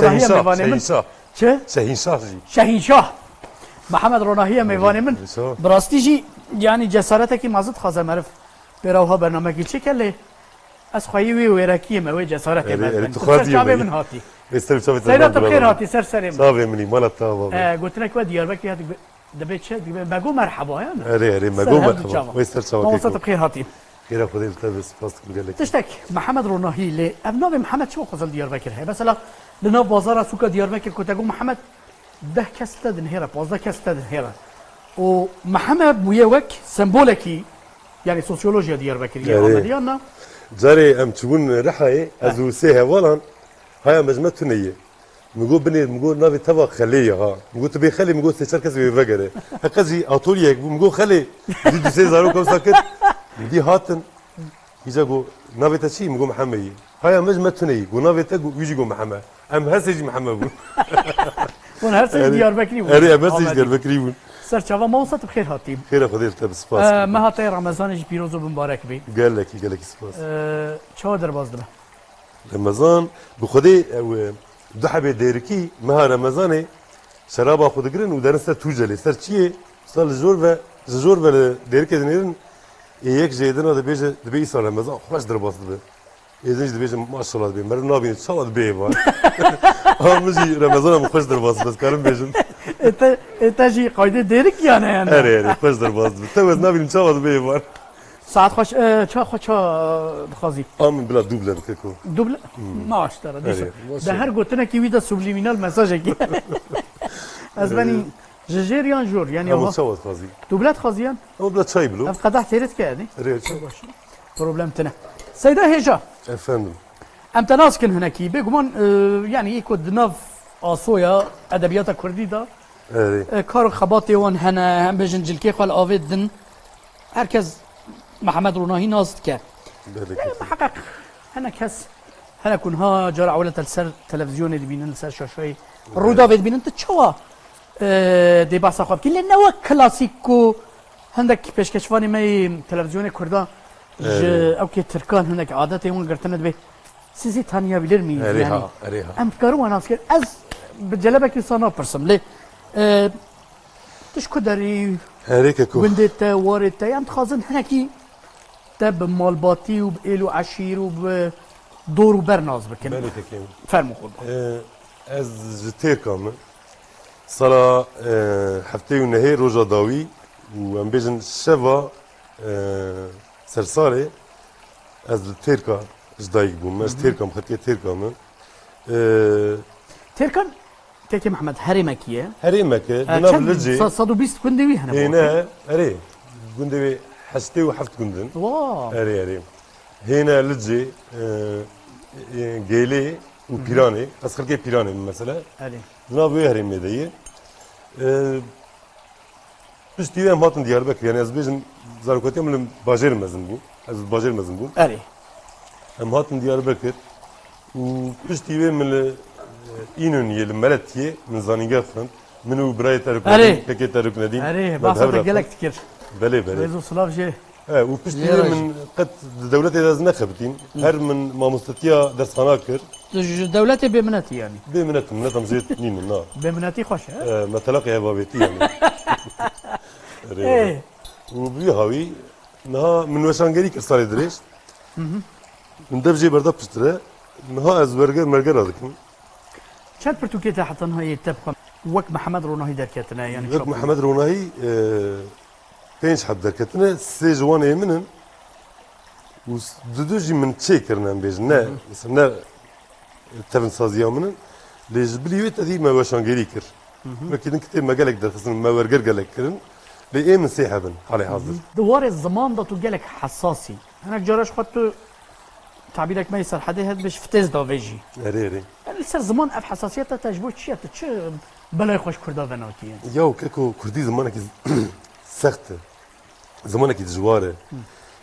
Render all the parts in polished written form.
شهینشاه چه؟ شهینشاه جی شهینشاه محمد روناهی میوانی من براستی جی یعنی جسارت کی مازد خازم معرف براوها برنامه کی چه کله از خواهی وی ویرکی موی جسارت من تخوازی من هاتی استر شافت سیرات بخیر هاتی سر سریم صافي مني مال طابه قلت لك ودي يربكي هاتي دبيت شد بقول مرحبا يعني اري مقوم مرحبا ويستر شافت وصلت بخير هاتي خير خذي بس فاست قال لك تشتك محمد روناهي لي ابناء محمد شو خزل دياربكر هي مثلا لنا بازار سوق دياربكر كنت اقول محمد ده كستد هيرا بازار كستد هيرا ومحمد بويوك سمبولكي يعني سوسيولوجيا دياربكر يا عمليانا جاري ام تشون رحاي ازو سيها ولان هاي مجمع تنيه مقول بني مقول نبي تبغى خليه ها مقول تبي خلي مقول تشارك في فجرة هكذا أطولي مقول خلي دي سيزارو كم ساكت دي هاتن يجاكو نبي تشي مقول محمد هاي مجمع تنيه مقول نبي تقول يجيكو محمد أم هسيج محمد وانا هسيج دياربكري أري هسيج دياربكري سر شباب ما وصلت بخير هاتي خير خذي بس سباس ما هاتي رمضان بيروز ومبارك بي قال لك سباس شو در باز دبا رمضان بخدي دحبه ديركي مها رمضان شراب خود گرن و درسته توجله سر چیه سال زور و ديركي دنيرن یک جيدنا ده بيجه ده بي سال رمضان خوش در باس ده يزنج ده بيجه ما شاء الله بي مر نابين شاء بي با مجي رمضان خوش در باس بس كارم بيجن انت جي قاعده ديرك يعني اري خوش در باس تو نابين شاء بي با ساعت خوش چه بخوازی من بلا دوبله بکو دوبله ماش داره ده هر گوتنه کی ویدا سوبلیمینال مساج کی از بني جيريان جور يعني هو صوت خازي دوبلات خازيان هو بلا شاي بلو قدح تيرت كادي ريت بروبلم تنا سيده هيجا افندم ام تناسكن هناكي بيغمان يعني يكود ناف اصويا ادبيات كردي دا كارو خباطي وان هنا هم بجن جلكي خال اويدن هركز محمد روناهي نازد که محقق هنا كاس هنا كونها جرع ولا تلفزيون اللي بينن سر شاشاي رودا بيد بينن تشوا دي باسا خاب كل نوع كلاسيكو هندك بيشكشفاني مي تلفزيون كردا او كي تركان هناك عادتي ون قرتنا به سيزي تانيا بيلر مي يعني ام كارو انا اسكر از بجلبك صنا برسم لي تشكو داري هريك كو وندتا وارتا يعني تخازن هناكي تب مالباتي وبإيل وعشير وبدور وبرناز بكن فرمو خود از جتير كامل صلاة حفتي ونهي روجا داوي وام بيجن شفا سرساري از تيركا جدايق بوم از تيركا مخطية تيركا من تيركان تيكي محمد هريمكية هريمكية بناب لجي صادو بيست كندوي هنا هنا هري كندوي حستي وحفت كندن واو اري هنا لجي جيلي وبيراني اسخر كي بيراني مثلا اري جناب يهرم مديه بس تيوم هاتن دياربكر يعني از بيجن زاركوتي من باجر مزن بو از باجر مزن بو اري هم هاتن دياربكر و بس تيوم من اینون یه ملتیه من زانیگه خند منو برای ترک که ترک ندیم اري باصت قالك تكر بله رئيس صلاف جي و پشتی من قد دولت از نخبتین هر من ما مستطيع درسخانه کر دولتي بمناتي يعني بمناتم زيت نين النار بمناتي خوش ما تلاقي يا بابتي يعني ايه وبيهاوي نها من وشانجري كسر دريش من دبجي بردا بشتره نها از برجر هذاك شاد برتوكيتا حتى هي تبقى وك محمد روناهي دركتنا يعني وك محمد روناهي بينش حد دركتنا سي جوان يمنن و دودوجي من تشيكرنا بيجنا مثلا التفن سازيا منن ليش بليوت هذه ما وشانجري كر لكن كتير ما قالك درخصن ما ورجر قالك كرن ليه من سيحبن على حاضر دوار الزمان ده تجالك حساسي انا جراش خدت تعبيرك ما يصير حدا هاد باش فتاز دا فيجي ري لسه زمان اف حساسيتها تجبو تشي تش بلا يخش كردا فناكي يو كيكو كردي زمانك سخت زمانك جواره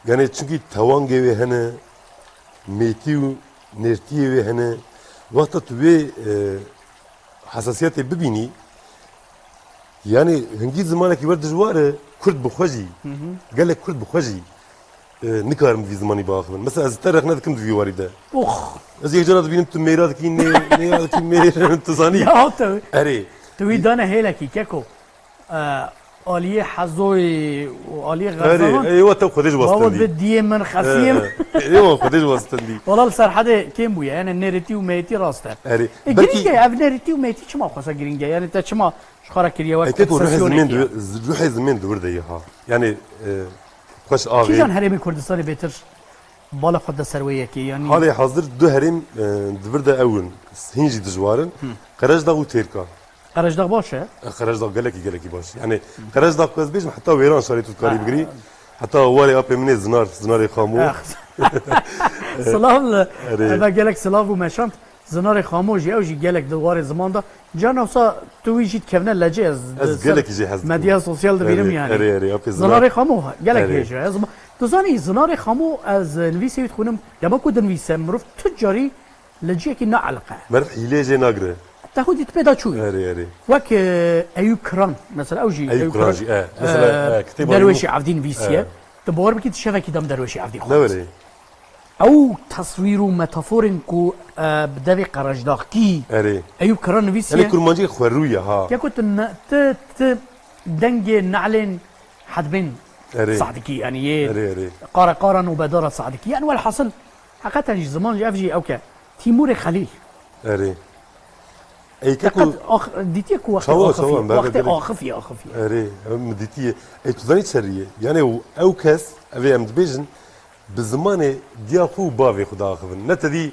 يعني çünkü tavange ve hene metiw nertiye ve hene وقت توی حساسیت ببینی یعنی هنگی زمانه که ورد جواره کرد بخوجی گله کرد بخوجی نکارم وی زمانی باخبن مثلا از ترخ ندکم دوی واری ده اوخ از یک جرات بینم تو میراد کی نه کی میراد تو زانی یا تو اره توی دانه هیله کی ککو آلیه حزوی و آلیه اره غرزمان ایوه تو خودش بابا واستندی بدیه من خسیم ایوه خودش واستندی والله سرحده کم بویه یعنی نریتی و میتی راسته اره گرینگه اف نریتی و میتی چما خواسته گرینگه یعنی تا چما شخارا کریه وقت که روح زمین دور ده ها یعنی خوش آغی کیجان هرمی کردستان بهتر بالا خود سرویه کی یعنی حالی حاضر دو هرم دور ده اون هنجی دجوارن قرج دا و ترکا قرجداغ باشه قرج دا گلکی باش یعنی قرج دا قز بیش حتی ویران شاری تو کاری بگیری حتی واری آپ من زنار خامو سلام اما گلک سلاف و مشانت زنار خاموش یا جی گلک دوار زمان دا جان اوسا توی جیت کفنه لجه از گلکی جی حزب مدیا سوسیال دبیرم یعنی اره آپ زنار خامو گلک هیجه از دوزانی زنار خامو از نویسیت خونم یا ما کود نویسم مروف تجاری لجه کی نعلقه مرف حیله جی ناگره تاخدی تبدا چوی اره وك ايوب كران مثلا اوجي ايوب كران مثلا كتاب درويشي عابدين فيسيا تبور بكي تشافكي دم درويشي عابدين لا ولا او تصوير ميتافورين كو بدوي قرجداقي اره ايوب كران فيسيا يعني كرمانجي خرويه ها يا كنت ت دنجي نعلن حدبين اره صعدكي يعني يه اره قارن وبداره صعدكي يعني والحصل حقيقه زمان جاف جي اوكي تيمور خليل اره اي كاكو ديتيك وقت اخف يا اره مديتيه اي تزاني تشريه يعني او كاس افي ام دبيجن بزمان دياخو بافي خدا خفن نتدي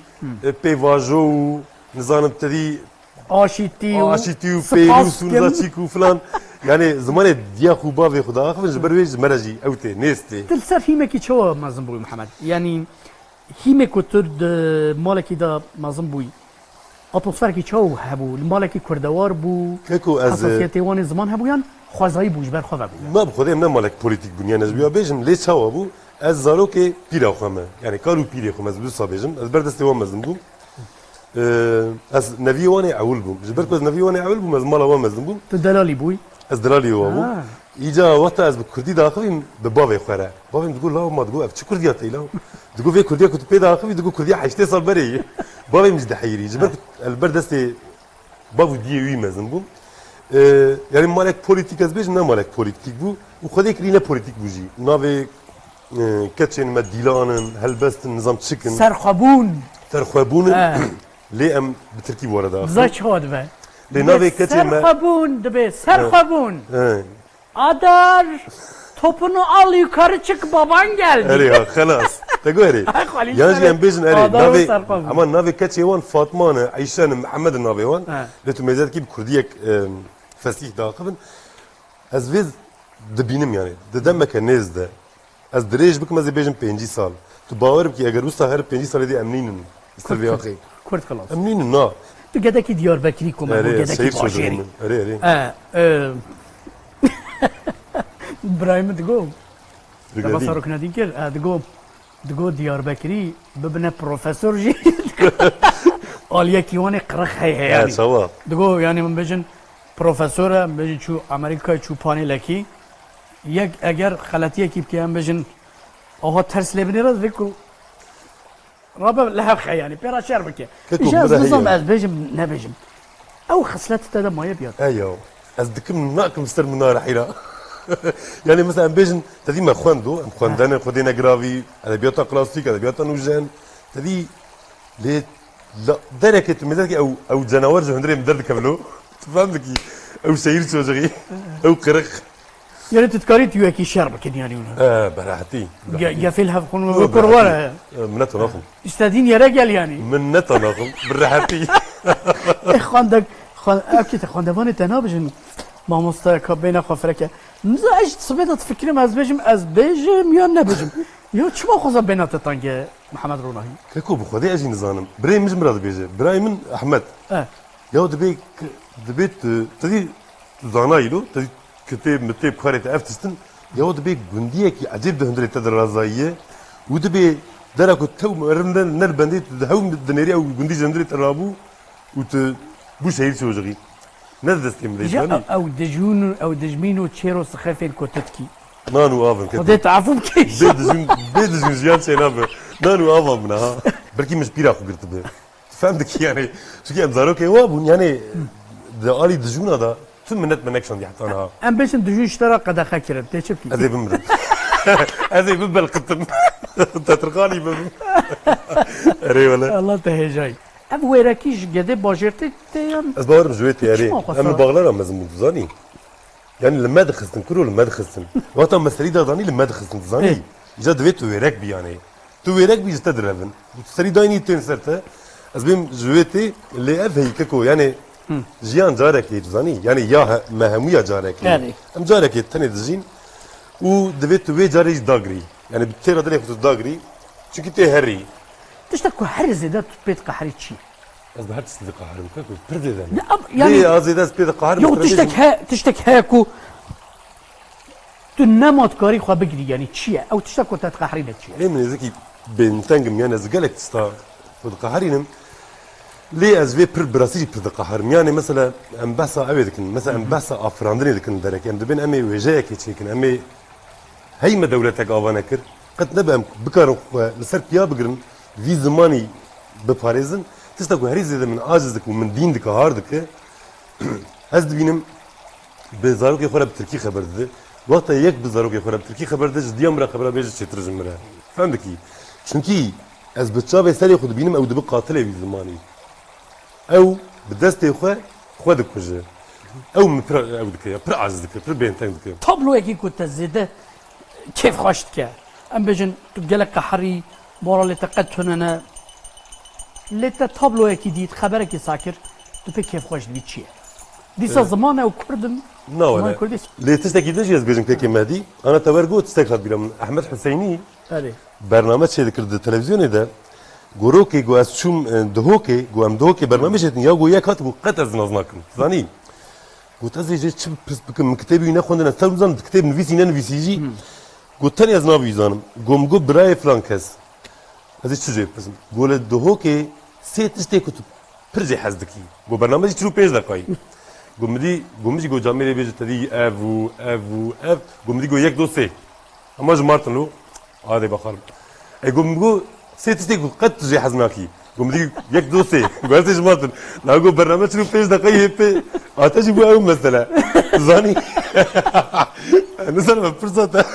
بيفاجو نظام تدي آشیتی و پیروس و نزاچیکو فلان يعني زمان دياخو بافي خدا خفن جبر ويج مرجي اوتي نيستي تلسر هيمكي شو مازن بوي محمد يعني هيمكو ترد مالكي دا مازن بوي اتمسفركي شو هبو المالكي كردوار بو كيكو از حساسيتي وان زمان هبويان خوازاي بو جبر خو بو ما بخدي من مالك بوليتيك بنيان از بيا بيجم ليش هوا بو از زاروكي بيرا خما يعني كارو بيري خما از بو صابيجم از بردستي وان مزن بو از نبي واني اول بو جبركو از نبي واني اول بو از مالا وان مزن بو تدلالي بوي از دلالي هو بو ايجا وقت از بكردي داخلين ببابي خورا بابي تقول لا ما تقول اف كردي اتيلا تقول في كردي كنت بيدا داخلي تقول كردي حشتي صار بري بابي مش دحيري جبرك البردستي بابو دي وي مزن بو يعني مالك بوليتيك از بيج نه مالك بوليتيك بو وخدي كرينا بوليتيك بوجي نافي كاتشين مديلان هلبست نظام تشكن سرخبون سرخبون لي ام بتركيب ورا داخل زاش هاد به لنافي كاتشين سرخبون دبي سرخبون Adar topunu al yukarı çık baban geldi. اري خلاص تقولي يعني جنب بيجن اري نافي اما نافي كاتشي وان فاطمه عيشان محمد النافي وان لتو ميزات كيب كرديك فسيح داخل از ويز دبينم يعني دمك الناس ده از دريج بك مازي بيجن 5 سال تو باور بكي اگر وسط هر 5 سال دي امنين استربي اخي كرد خلاص امنين نا تو قدك دياربكري كوما قدك باشيري اري برايم تقول لما صاروا كنا دينكر تقول دياربكري ببنى بروفيسور جي آليا كيواني قرخ هي يعني تقول يعني من بيجن بروفيسورة بيجن شو أمريكا شو باني لكي يك أجر خلاتيه كيف كيان بيجن أوه ترس لبني رز بيكو رابع لها خي يعني بيرا شعر بكي إجاز نظام أز بيجن نبيجن أو خصلات تدا ما يبيض أيوه أز دكم ناكم مستر من نار حيرة يعني مثلا بيجن تدي ما خواندو خواندنا خدينا جرافي ادبيات كلاسيك ادبيات نوجان تدي ليه لا دركت مزاجي او جناور جهندري مدرد كملو تفهم لك او سير سوجري او قرخ يعني تتكاري تيوكي شرب يعني براحتي يا في الهف خون كروره من نتناخم استاذين يا رجال يعني من نتناخم براحتي خواندك اكيد خواندوان تنابجن ما مستقبل بين خفرك مزاج صبيت تفكري از بيجم يا نبجم يا شو خوزا بينات تانجي محمد روناهي كيكو بخدي اجي نظام براي مش مراد بيجي براي من احمد يا دبيت تدي زانايلو تدي كتاب متاب خارط افتستن يا دبي غنديك عجيب ده هندري تدر رازايه ودبي دركو تو مرمن نربندي تدهو دنيري او غندي جندري ترابو وت بو شيء سوجري نزدستي مديتاني او دجمينو تشيرو سخافين كوتتكي نانو آفم كده خدي تعرفوا كيش بدجون جيان شيء نابه نانو آفم منها بركي مش بيرا خو قرت به فهمتك يعني شو كي أمزارو كي وابون يعني ده آلي دجونا ده تم منت منك شون دي حتى أنا ام بيشن دجون اشترى قد خكرت تشوف كيف هذي بمرد هذي ببل قطن تترقاني بمرد أري ولا الله تهجاي اب ويراكيش قد باجرتي تيان أسبوعهم جويت يعني شو قصة؟ أنا باغلنا مزمون تزاني يعني لما دخلتن كرو لما دخلتن وقت ما سريدا ضاني لما دخلتن تزاني إيه. جد بيت ويرك بي يعني تو ويرك بي جتدرفن سريدا يني تنسرته أسبوعهم جويتي اللي أفهي ككو يعني جيان جارك تزاني يعني يا مهمية جارك يعني. أم جارك تاني دزين ودبيت وي جاري داغري يعني بتيرا دلي خطو داغري شو كنت هري تشتكو حرز ده بيت قحري شي از به هر چیز قهرم که پرده دن لا، يعني- از از پید قهرم يو تشتك هاكو تنمط كاري خو بقري يعني تشيا او تشتكو تتقحري تشيا ايه من زكي بنتنجم يعني از قالك تستا خد قهرينم ليه از في بر براسيجي بر قهرم يعني مثلا ام بحثا اوي دكن مثلا ام بحثا افراندني دكن درك ام دبن امي وجاك تشيكن امي هي ما دولتك اوانا كر قد نبقى بكار لسر بيا بقرن في زماني بباريزن تستكو هريزه من عاجزك ومن دينك هاردك از دبينم بزاروك يخرب تركي خبر ده وقت يك بزاروك يخرب تركي خبر ده جديا مرا خبر بيج ترجم مرا فهمت كي چونكي از بتشابه سري خد بينم او دبق قاتله في زماني او بدست خو دك وجه او متر او دك بر عاجزك بر بين تنك طابلو يكي كنت زيده كيف خشتك ام بيجن تقلك قحري مورا اللي تقدتن انا لتا طابلو يكي ديت خبرك ساكر تبي كيف خشت بي تشيا ديسا زمانه وكردم لا ولا كرديس ليه تستكي دجي از بيجن كيكي مهدي انا تورغو تستكلت بيرم احمد حسيني هذه برنامج شيء ذكر التلفزيون ده جوروكي جو اسشوم دهوكي جو ام دهوكي برنامج يا جو يا كاتبو قطع زنازناكم ثاني قلت ازي جيت شب بس بكم كتابي ناخذ انا ثوزن كتاب نفيسي نفيسي جي قلت ثاني از نافي زانم قوم جو براي فرانكس هذا شو جاي بس قول دهوكي سيت تشتي كتب برجي حزدكي جو برنامج تشرو بيج دقاي قوم دي جو جامي بيج تدي اف قوم دي جو يك دوسي اما جمارتن له هذا بخار قوم جو سيتستي قد تجي حزناكي قوم دي يك دوسي قلت جمارتن لا جو برنامج تشرو بيج دقاي هيبي اتجي بو مثلا زاني نسال فرصه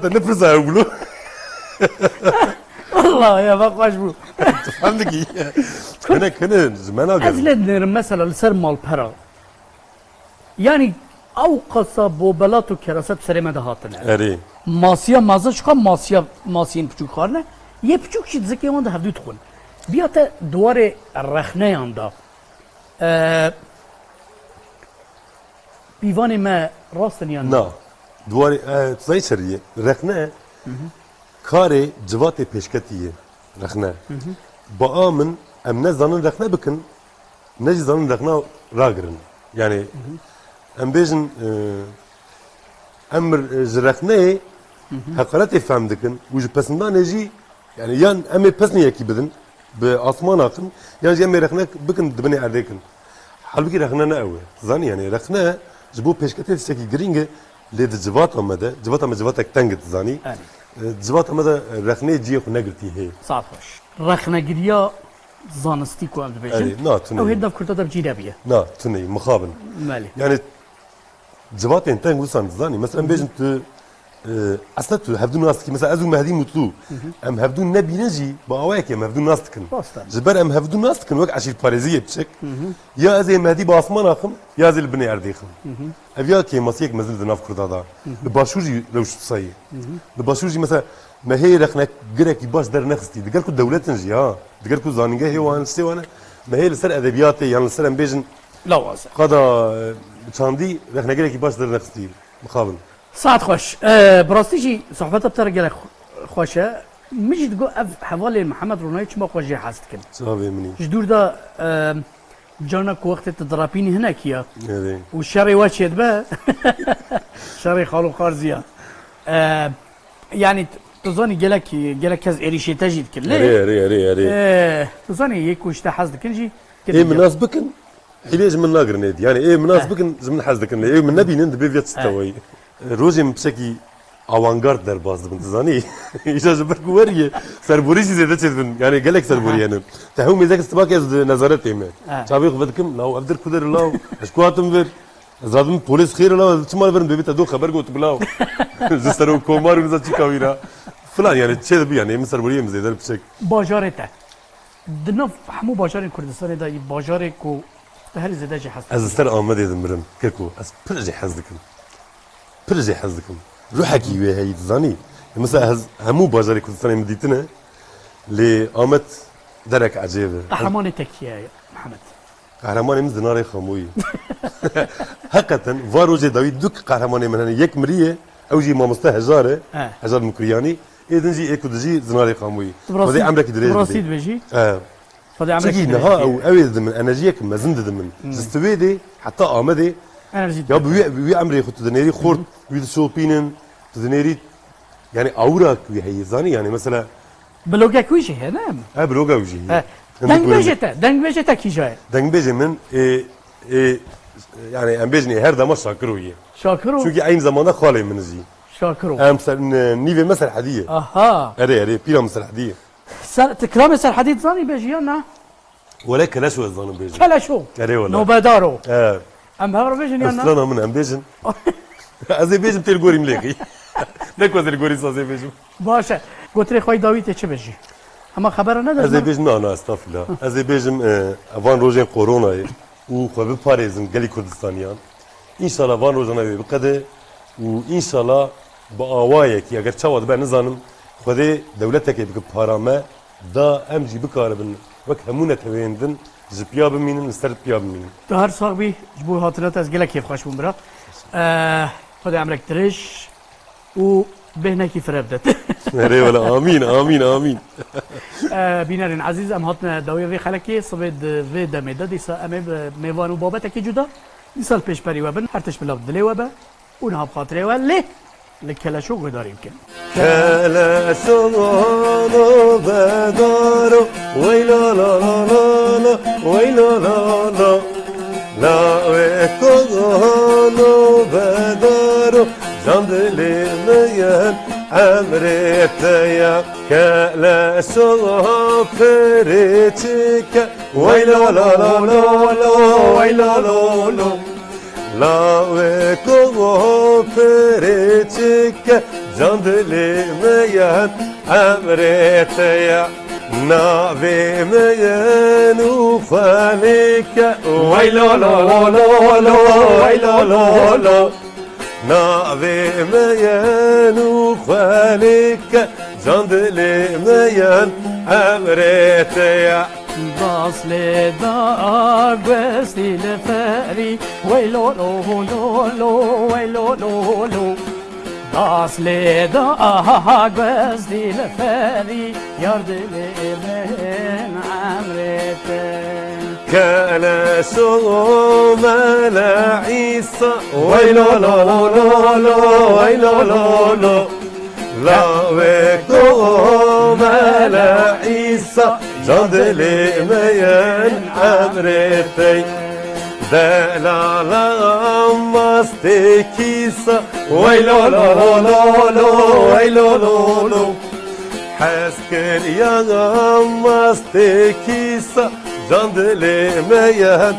نفرصه اقولوا والله يا بقاش بو فهمتك كنا زمان ازلد مثلا لسر مال برا يعني او قصا بوبلات و کراسه بسر ما دهاتن اري ماسیا مازه شخا ماسین پچوک خارنه یه پچوک شید زکی اون ده هفدو تخون بیاته دوار رخنه یاندا بیوان ما راستن یاندا نا دواري تزاي شريه رخنه كاري جواتي بيشكتيه رخنه بآمن ام نزانن رخنه بكن نجي زانن رخنه راغرن يعني ام بيجن امر جرخنه حقرتي فهم دكن وج پسندان نجي يعني يان امي پسني يكي بدن باسمان اكن يان جي امي رخنه بكن دبني عليكن حلبكي رخنه نقوي زاني يعني رخنه جبو بيشكتي تشكي جرينجه لید جوات آمده جوات آمده جواتك تنگت زانی جوات آمده رخنه جیه خو نگرتی هی صعب خوش رخنه گریا زانستی کو ام بيجن نا توني او هيدا كرتا دب جيدا بيه نا توني مخابن مالي يعني جوات انتن وصل زاني مثلا بيجن تو اصلا تو هفدون ناس كي مثلا ازو مهدي مطلو ام هفدون نبي نجي باواك ام هفدون ناس تكن باستان. جبر ام هفدون ناس تكن وقت عشير باريزيه بشك يا ازي مهدي باسمان اخم يا ازي البني ارديخم افيا كي ماسيك مزل دناف كردادا باشوجي لو شتصاي باشوجي مثلا ما هي رخنك جرك باش در نخستي دقالكو دولتنجي ها دقالكو زانينجا هي وان سي وانا ما هي لسر ادبياتي يعني لسر ام بيجن لا واسع قضا تشاندي رخنا جرك باش در نخستي مخابن ساعت خوش براستيجي صحبتها بترجع خوشه مش تقول حوالي محمد رونايتش ما خوش حاسد كن صافي مني جدور دا جانك وقت تدرابيني هناك يا هذي والشري واشيد به شري خالو خارزيا يعني تظني جالك كز اريشي تجد كل ري تظني هيك وش حاسد كنجي ايه مناسبكن حليج من ناقر نادي يعني ايه مناسبكن زمن حاسدكن ايه من نبي نند بيفيت ستوي روزي بشكي avantgard derbaz dibin tizanî. İşte ji ber ku weriye serborî jî zêde çêdibin. Yani gelek serborî yani. Te hûn mêzek stibak ez nezaret tême. Çavê xwe dikim law ev dir ku der law. Ez ku hatim vir. Ez radim polis xêr law çima verin bêbî te do xeber got bilaw. Ji ser û komar û za çi kawîra. Falan yani çêdibi yani em serborî em zêde piçek. باجارê te di nav hemû bajarên Kurdistanê de bajarê ku herî zêde jî hez Ez ser Amedê dimirim. Kirku ez pir jî hez dikim. Pir jî hez dikim. Ruhekî wê heyî dizanî. Mesela ez hemû bajarê Kurdistanê min dîtine lê Amed derek ecêb e. Qehremanê te kiye ye Mihemed? Qehremanê min Zinarê Xamoyî. Hakikaten var rojê dawî du qehremanê min hene. Yek miriye ew jî mamoste hejar e. Hejar Mukriyanî. Êdin jî êku dijî Zinarê Xamoyî. Xwedê emrekî dirêj Brasî bidê. dibêjî? Çekî niha ew ew ê dimin enerjiyek mezin didimin. Ji stûvê de heta Amedê ya wî emrê xwe tu dinêrî xort wî dişopînin tu dinêrî yani awrak wî heyî zanî yani mesela Blogek wî jî hene mi? bloga wî jî heye. Dengbêjê te kîja ye? Dengbêjê min yani em bêjin her dema Şakir û ye. Şakir û? Çünkü aynı zamanda xalê min jî. Şakir û. Em nîvê me Serhedî ye. Aha. Erê pîra min Serhedî ye. Kiramê Serhedî dizanî bêjî ya ne? Wele keleş we zanim bêjin. Keleş o. Erê wele. Nobedar o. Evet. Em hevar bêjin ya ne? Aslana min em bêjin. Ez ê bêjim têl gorîm lêxî. Ne ku ez ê gorî saz ê bêjim. Baş e. Gotirê xwe dawî tê çi bêjî? Hema xeber Ez ê nedin? bêjim ana estağfurullah. Ez ê bêjim van rojên koronayê û xwe biparêzin gelî Kurdistaniyan. İnşallah van rojana wê biqede û inşallah bi awayekî eger çawa dibe nizanim Xwedê dewletekê bike parame da em jî bikaribin wek hemû netewên din ji piya bimînin li ser piya bimînin. Tu her saxbî ji bo hatirat ez gelek kêfxweş bûm bira. Xwedê emrek dirêj û bêhnekî firev det. Erê wele amîn amîn amîn. Bînerên ezîz em hatine dawiyê vê xelekê sibê di vê demê de dîsa em ê mêvan û babetekî cuda dîsal pêşberî we bin her tişt bila dilê we be û niha bi xatirê we lê li keleşo guhdarî bikin. Keleşoğlu bedaro vay la la la la la vay la la la la ve kolu bedaro can dilemeyen emrete ya keleşoğlu periçike vay la la la la la vay la la la la ve kolu periçike can dilemeyen emrete ya navemeyen ufalike vay la la la la la vay la la la navemeyen ufalike can dilemeyen emrete ya Basle da gwestile feri way lo lo lo lo way lo lo lo Basle da gwestile feri yardile ben amrete Keleşo mele İsa vay la la la la la vay la la la la ve ko mele İsa can dilemeyen emretey delalam mastekisa vay la la la la la vay la la la Heskir yanam mastekisa can dilemeyen